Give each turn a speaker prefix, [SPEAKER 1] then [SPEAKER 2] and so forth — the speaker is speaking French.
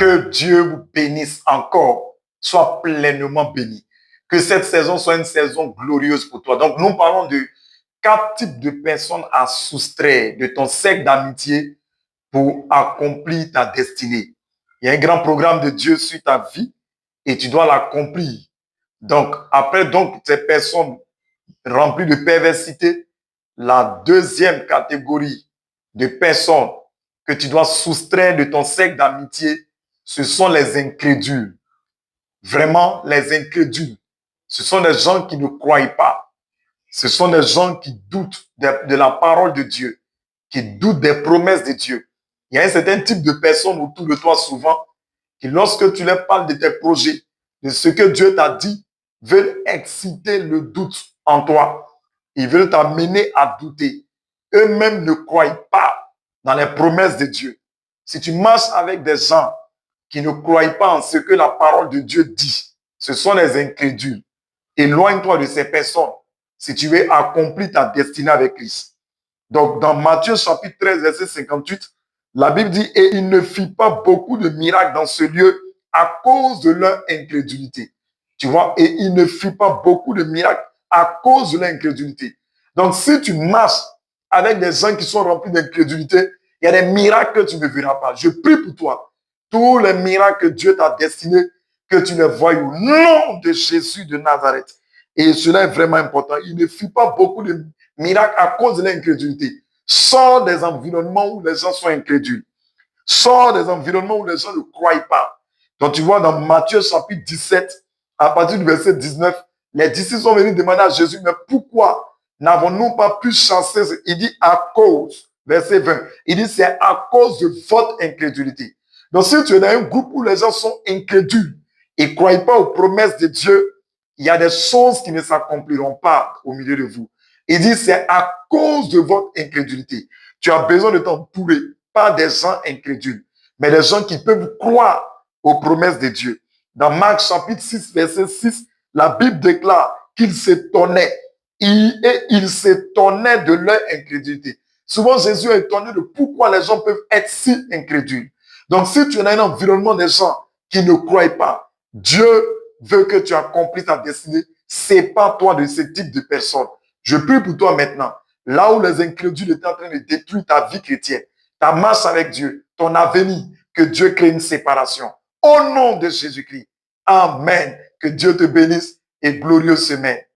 [SPEAKER 1] Que Dieu vous bénisse encore. Sois pleinement béni. Que cette saison soit une saison glorieuse pour toi. Donc, nous parlons de 4 types de personnes à soustraire de ton cercle d'amitié pour accomplir ta destinée. Il y a un grand programme de Dieu sur ta vie et tu dois l'accomplir. Donc, après donc ces personnes remplies de perversité, la deuxième catégorie de personnes que tu dois soustraire de ton cercle d'amitié, ce sont les incrédules. Vraiment, les incrédules. Ce sont des gens qui ne croient pas. Ce sont des gens qui doutent de la parole de Dieu, qui doutent des promesses de Dieu. Il y a un certain type de personnes autour de toi souvent qui, lorsque tu leur parles de tes projets, de ce que Dieu t'a dit, veulent exciter le doute en toi. Ils veulent t'amener à douter. Eux-mêmes ne croient pas dans les promesses de Dieu. Si tu marches avec des gens qui ne croient pas en ce que la parole de Dieu dit, ce sont les incrédules. Éloigne-toi de ces personnes si tu veux accomplir ta destinée avec Christ. Donc, dans Matthieu chapitre 13, verset 58, la Bible dit « Et il ne fit pas beaucoup de miracles dans ce lieu à cause de leur incrédulité. » Tu vois, et il ne fit pas beaucoup de miracles à cause de leur incrédulité. Donc, si tu marches avec des gens qui sont remplis d'incrédulité, il y a des miracles que tu ne verras pas. Je prie pour toi. Tous les miracles que Dieu t'a destinés, que tu les voies au nom de Jésus de Nazareth. Et cela est vraiment important. Il ne fit pas beaucoup de miracles à cause de l'incrédulité. Sors des environnements où les gens sont incrédules. Sors des environnements où les gens ne croient pas. Donc tu vois dans Matthieu chapitre 17, à partir du verset 19, les disciples sont venus demander à Jésus, mais pourquoi n'avons-nous pas pu chasser? Il dit à cause, verset 20, il dit c'est à cause de votre incrédulité. Donc si tu es dans un groupe où les gens sont incrédules et ne croient pas aux promesses de Dieu, il y a des choses qui ne s'accompliront pas au milieu de vous. Il dit, c'est à cause de votre incrédulité. Tu as besoin de t'entourer, pas des gens incrédules, mais des gens qui peuvent croire aux promesses de Dieu. Dans Marc chapitre 6, verset 6, la Bible déclare qu'il s'étonnait. Il s'étonnait de leur incrédulité. Souvent, Jésus est étonné de pourquoi les gens peuvent être si incrédules. Donc, si tu es dans un environnement des gens qui ne croient pas, Dieu veut que tu accomplisses ta destinée. Sépare-toi de ce type de personnes. Je prie pour toi maintenant. Là où les incrédules étaient en train de détruire ta vie chrétienne, ta marche avec Dieu, ton avenir, que Dieu crée une séparation. Au nom de Jésus-Christ. Amen. Que Dieu te bénisse et glorieux semaine.